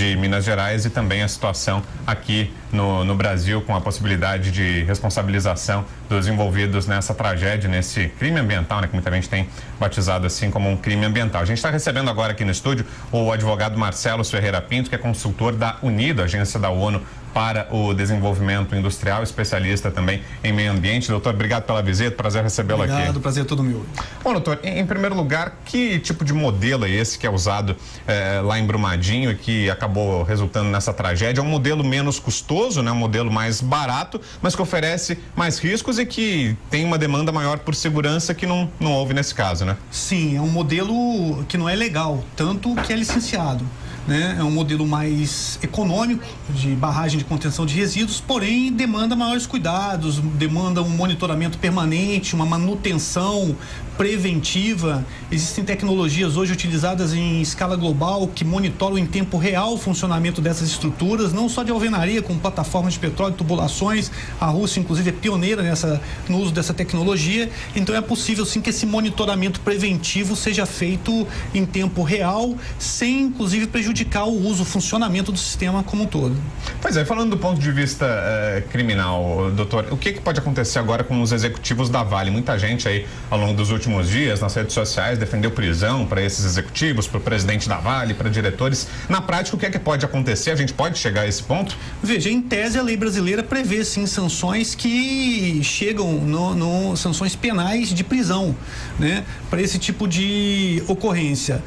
de Minas Gerais e também a situação aqui no Brasil, com a possibilidade de responsabilização dos envolvidos nessa tragédia, nesse crime ambiental, né, que muita gente tem batizado assim como um crime ambiental. A gente está recebendo agora aqui no estúdio o advogado Marcelo Ferreira Pinto, que é consultor da UNIDO, agência da ONU para o Desenvolvimento Industrial, especialista também em meio ambiente. Doutor, obrigado pela visita, prazer recebê-lo aqui. Obrigado, prazer é todo meu. Bom, doutor, em primeiro lugar, que tipo de modelo é esse que é usado lá em Brumadinho e que acabou resultando nessa tragédia? É um modelo menos custoso, né? Um modelo mais barato, mas que oferece mais riscos e que tem uma demanda maior por segurança que não houve nesse caso, né? Sim, é um modelo que não é legal, tanto que é licenciado. Né? É um modelo mais econômico de barragem de contenção de resíduos, porém demanda maiores cuidados, demanda um monitoramento permanente, uma manutenção preventiva. Existem tecnologias hoje utilizadas em escala global que monitoram em tempo real o funcionamento dessas estruturas, não só de alvenaria, como plataformas de petróleo, tubulações. A Rússia, inclusive, é pioneira no uso dessa tecnologia. Então é possível sim que esse monitoramento preventivo seja feito em tempo real, sem inclusive prejudicar o uso, o funcionamento do sistema como um todo. Pois é, falando do ponto de vista criminal, doutor, o que pode acontecer agora com os executivos da Vale? Muita gente aí, ao longo dos últimos dias, nas redes sociais, defendeu prisão para esses executivos, para o presidente da Vale, para diretores. Na prática, o que pode acontecer? A gente pode chegar a esse ponto? Veja, em tese, a lei brasileira prevê, sim, sanções que chegam sanções penais de prisão, né, para esse tipo de ocorrência.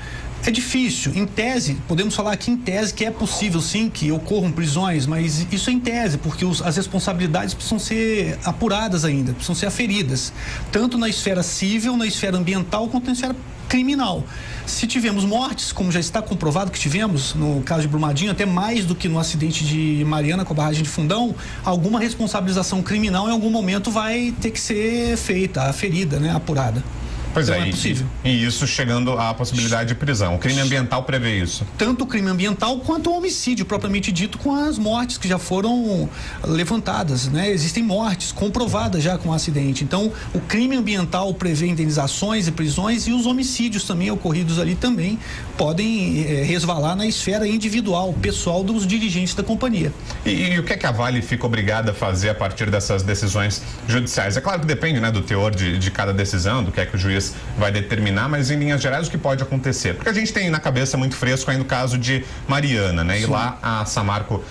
É difícil, em tese, podemos falar aqui em tese que é possível sim que ocorram prisões, mas isso é em tese, porque as responsabilidades precisam ser apuradas ainda, precisam ser aferidas, tanto na esfera civil, na esfera ambiental, quanto na esfera criminal. Se tivemos mortes, como já está comprovado que tivemos no caso de Brumadinho, até mais do que no acidente de Mariana com a barragem de Fundão, alguma responsabilização criminal em algum momento vai ter que ser feita, aferida, né, apurada. Pois então é, é possível. E isso chegando à possibilidade de prisão. O crime ambiental prevê isso? Tanto o crime ambiental quanto o homicídio, propriamente dito, com as mortes que já foram levantadas, né? Existem mortes comprovadas já com o acidente. Então, o crime ambiental prevê indenizações e prisões, e os homicídios também ocorridos ali também podem resvalar na esfera individual, pessoal dos dirigentes da companhia. E o que é que a Vale fica obrigada a fazer a partir dessas decisões judiciais? É claro que depende, né, do teor de cada decisão, do que é que o juiz vai determinar, mas em linhas gerais o que pode acontecer? Porque a gente tem na cabeça muito fresco ainda o caso de Mariana, né? Sim. E lá a Samarco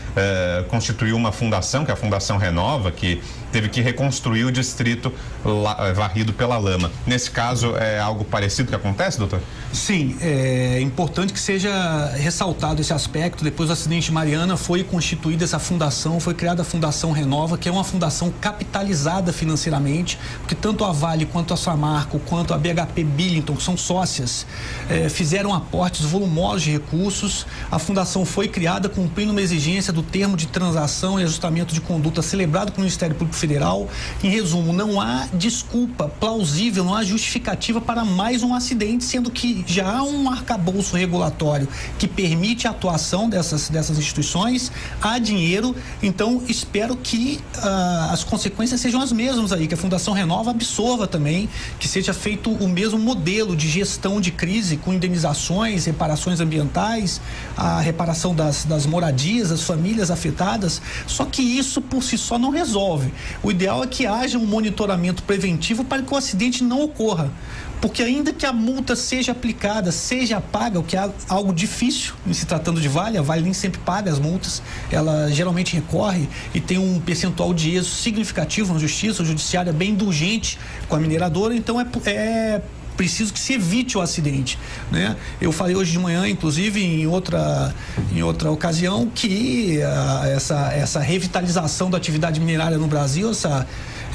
constituiu uma fundação, que é a Fundação Renova, que teve que reconstruir o distrito varrido pela lama. Nesse caso, é algo parecido que acontece, doutor? Sim, é importante que seja ressaltado esse aspecto. Depois do acidente de Mariana, foi constituída essa fundação, foi criada a Fundação Renova, que é uma fundação capitalizada financeiramente, porque tanto a Vale, quanto a Samarco, quanto a BHP Billiton, que são sócias, fizeram aportes volumosos de recursos. A fundação foi criada cumprindo uma exigência do termo de transação e ajustamento de conduta celebrado pelo Ministério Público Federal. Em resumo, não há desculpa plausível, não há justificativa para mais um acidente, sendo que já há um arcabouço regulatório que permite a atuação dessas instituições, há dinheiro. Então espero que as consequências sejam as mesmas aí, que a Fundação Renova absorva também, que seja feito o mesmo modelo de gestão de crise, com indenizações, reparações ambientais, a reparação das moradias, das famílias afetadas. Só que isso por si só não resolve. O ideal é que haja um monitoramento preventivo para que o acidente não ocorra. Porque ainda que a multa seja aplicada, seja paga, o que é algo difícil em se tratando de Vale, a Vale nem sempre paga as multas, ela geralmente recorre e tem um percentual de êxito significativo na justiça, o judiciário é bem indulgente com a mineradora, então é preciso que se evite o acidente, né? Eu falei hoje de manhã, inclusive em outra ocasião, que essa revitalização da atividade minerária no Brasil,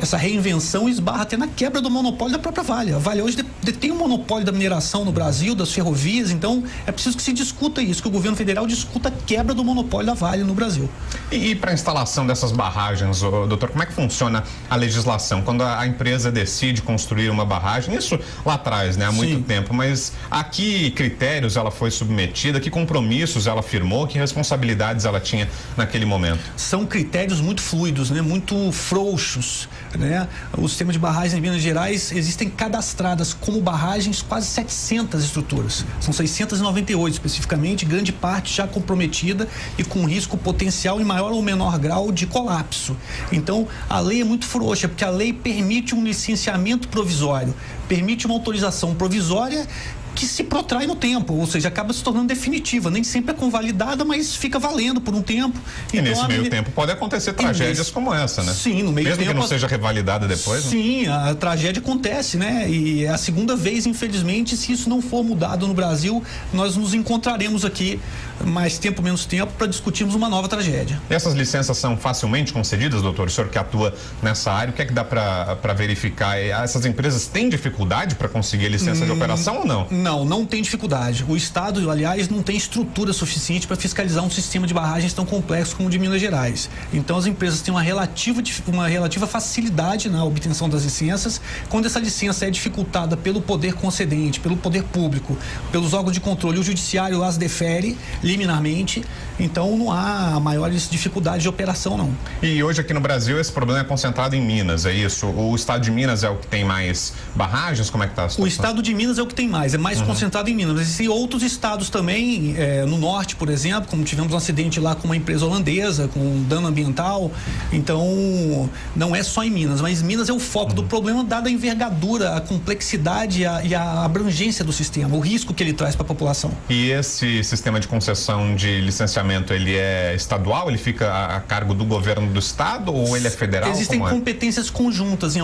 essa reinvenção esbarra até na quebra do monopólio da própria Vale. A Vale hoje detém um monopólio da mineração no Brasil, das ferrovias, então é preciso que se discuta isso, que o governo federal discuta a quebra do monopólio da Vale no Brasil. E para a instalação dessas barragens, doutor, como é que funciona a legislação? Quando a empresa decide construir uma barragem, isso lá atrás, né, há muito tempo, mas a que critérios ela foi submetida, que compromissos ela firmou, que responsabilidades ela tinha naquele momento? São critérios muito fluidos, né, muito frouxos, né? O sistema de barragens em Minas Gerais existem cadastradas como como barragens quase 700 estruturas. São 698 especificamente, grande parte já comprometida e com risco potencial em maior ou menor grau de colapso. Então, a lei é muito frouxa, porque a lei permite um licenciamento provisório, permite uma autorização provisória que se protrai no tempo, ou seja, acaba se tornando definitiva. Nem sempre é convalidada, mas fica valendo por um tempo. E então, nesse meio tempo pode acontecer tragédias como essa, né? Sim, no meio mesmo tempo. Mesmo que não seja revalidada depois? Sim, né? A tragédia acontece, né? E é a segunda vez, infelizmente, se isso não for mudado no Brasil, nós nos encontraremos aqui mais tempo, menos tempo, para discutirmos uma nova tragédia. E essas licenças são facilmente concedidas, doutor? O senhor que atua nessa área, o que é que dá para verificar? Essas empresas têm dificuldade para conseguir a licença de operação ou não? Não tem dificuldade. O Estado, aliás, não tem estrutura suficiente para fiscalizar um sistema de barragens tão complexo como o de Minas Gerais. Então, as empresas têm uma relativa facilidade na obtenção das licenças. Quando essa licença é dificultada pelo poder concedente, pelo poder público, pelos órgãos de controle, o judiciário as defere liminarmente. Então, não há maiores dificuldades de operação, não. E hoje aqui no Brasil esse problema é concentrado em Minas, é isso? O estado de Minas é o que tem mais barragens? Como é que está a situação? O estado de Minas é o que tem mais, é mais concentrado em Minas. Mas existem outros estados também, no norte, por exemplo, como tivemos um acidente lá com uma empresa holandesa, com dano ambiental. Então, não é só em Minas, mas Minas é o foco do problema, dada a envergadura, a complexidade e a abrangência do sistema, o risco que ele traz para a população. E esse sistema de concessão de licenciamento, ele é estadual? Ele fica a cargo do governo do estado ou ele é federal? Existem competências conjuntas em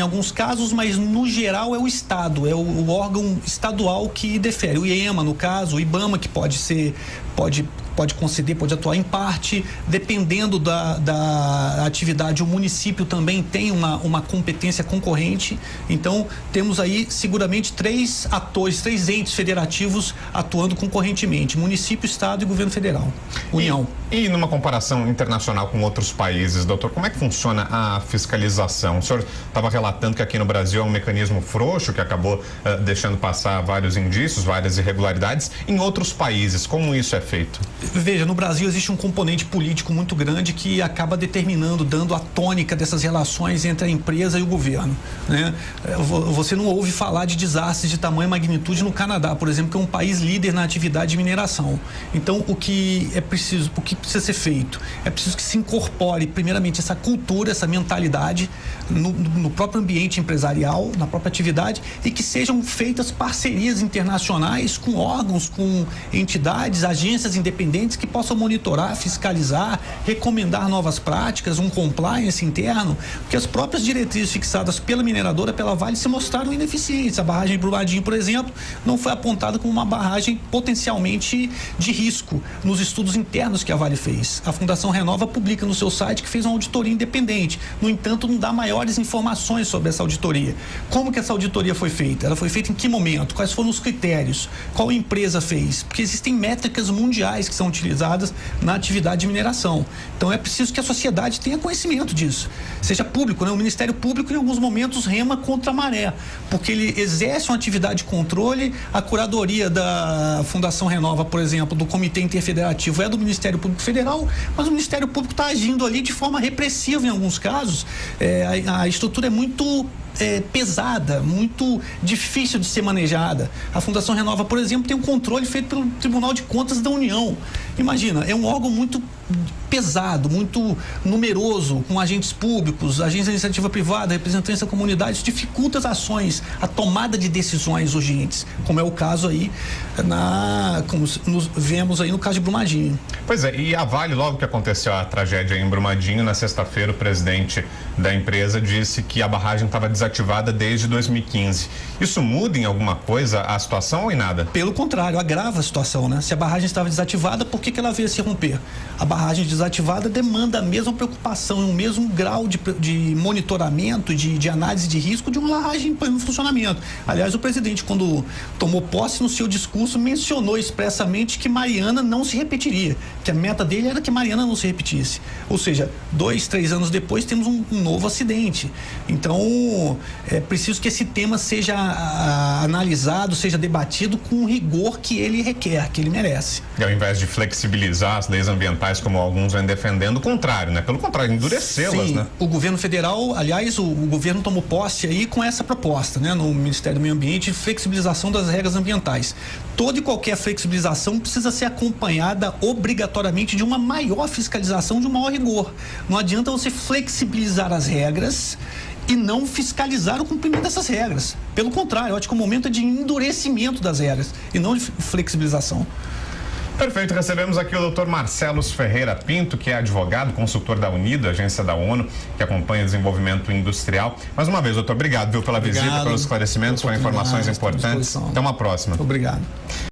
alguns casos, mas no geral é o estado, é o órgão estadual que defere. O IEMA, no caso, o IBAMA, que pode conceder, pode atuar em parte, dependendo da atividade. O município também tem uma competência concorrente. Então, temos aí seguramente três entes federativos atuando concorrentemente: município, estado e governo federal, União. E numa comparação internacional com outros países, doutor, como é que funciona a fiscalização? O senhor estava relatando que aqui no Brasil é um mecanismo frouxo que acabou deixando passar vários indícios, várias irregularidades. Em outros países, como isso é feito? Veja, no Brasil existe um componente político muito grande que acaba determinando, dando a tônica dessas relações entre a empresa e o governo, né? Você não ouve falar de desastres de tamanha magnitude no Canadá, por exemplo, que é um país líder na atividade de mineração. Então, o que precisa ser feito? É preciso que se incorpore, primeiramente, essa cultura, essa mentalidade no próprio ambiente empresarial, na própria atividade, e que sejam feitas parcerias internacionais com órgãos, com entidades, agências independentes que possam monitorar, fiscalizar, recomendar novas práticas, um compliance interno, porque as próprias diretrizes fixadas pela mineradora, pela Vale, se mostraram ineficientes. A barragem de Brumadinho, por exemplo, não foi apontada como uma barragem potencialmente de risco nos estudos internos que a Vale fez. A Fundação Renova publica no seu site que fez uma auditoria independente. No entanto, não dá maiores informações sobre essa auditoria. Como que essa auditoria foi feita? Ela foi feita em que momento? Quais foram os critérios? Qual empresa fez? Porque existem métricas mundiais que são utilizadas na atividade de mineração. Então, é preciso que a sociedade tenha conhecimento disso. Seja público, né? O Ministério Público, em alguns momentos, rema contra a maré, porque ele exerce uma atividade de controle. A curadoria da Fundação Renova, por exemplo, do Comitê Interfederativo, é do Ministério Público Federal, mas o Ministério Público está agindo ali de forma repressiva em alguns casos. A estrutura é muito pesada, muito difícil de ser manejada. A Fundação Renova, por exemplo, tem um controle feito pelo Tribunal de Contas da União. Imagina, é um órgão muito pesado, muito numeroso, com agentes públicos, agentes de iniciativa privada, representantes da comunidade. Isso dificulta as ações, a tomada de decisões urgentes, como é o caso aí, como nos vemos aí no caso de Brumadinho. Pois é, e a Vale, logo que aconteceu a tragédia em Brumadinho, na sexta-feira, o presidente da empresa disse que a barragem estava desativada desde 2015. Isso muda em alguma coisa a situação ou em nada? Pelo contrário, agrava a situação, né? Se a barragem estava desativada, por que ela veio a se romper? A barragem desativada demanda a mesma preocupação, o mesmo grau de monitoramento, de análise de risco de uma barragem em funcionamento. Aliás, o presidente, quando tomou posse, no seu discurso, mencionou expressamente que Mariana não se repetiria, que a meta dele era que Mariana não se repetisse. Ou seja, 2, 3 anos depois, temos um novo acidente. Então, é preciso que esse tema seja analisado, seja debatido com o rigor que ele requer, que ele merece. E ao invés de flexibilizar as leis ambientais, como alguns vêm defendendo, o contrário, né? Pelo contrário, endurecê-las, Sim, né? O governo federal, aliás, o governo tomou posse aí com essa proposta, né? No Ministério do Meio Ambiente, de flexibilização das regras ambientais. Toda e qualquer flexibilização precisa ser acompanhada obrigatoriamente de uma maior fiscalização, de um maior rigor. Não adianta você flexibilizar as regras e não fiscalizar o cumprimento dessas regras. Pelo contrário, eu acho que o momento é de endurecimento das regras e não de flexibilização. Perfeito, recebemos aqui o Dr. Marcelo Ferreira Pinto, que é advogado, consultor da UNIDO, agência da ONU, que acompanha o desenvolvimento industrial. Mais uma vez, doutor, obrigado, viu, pela visita, pelos esclarecimentos, foram informações importantes. Até uma próxima. Obrigado.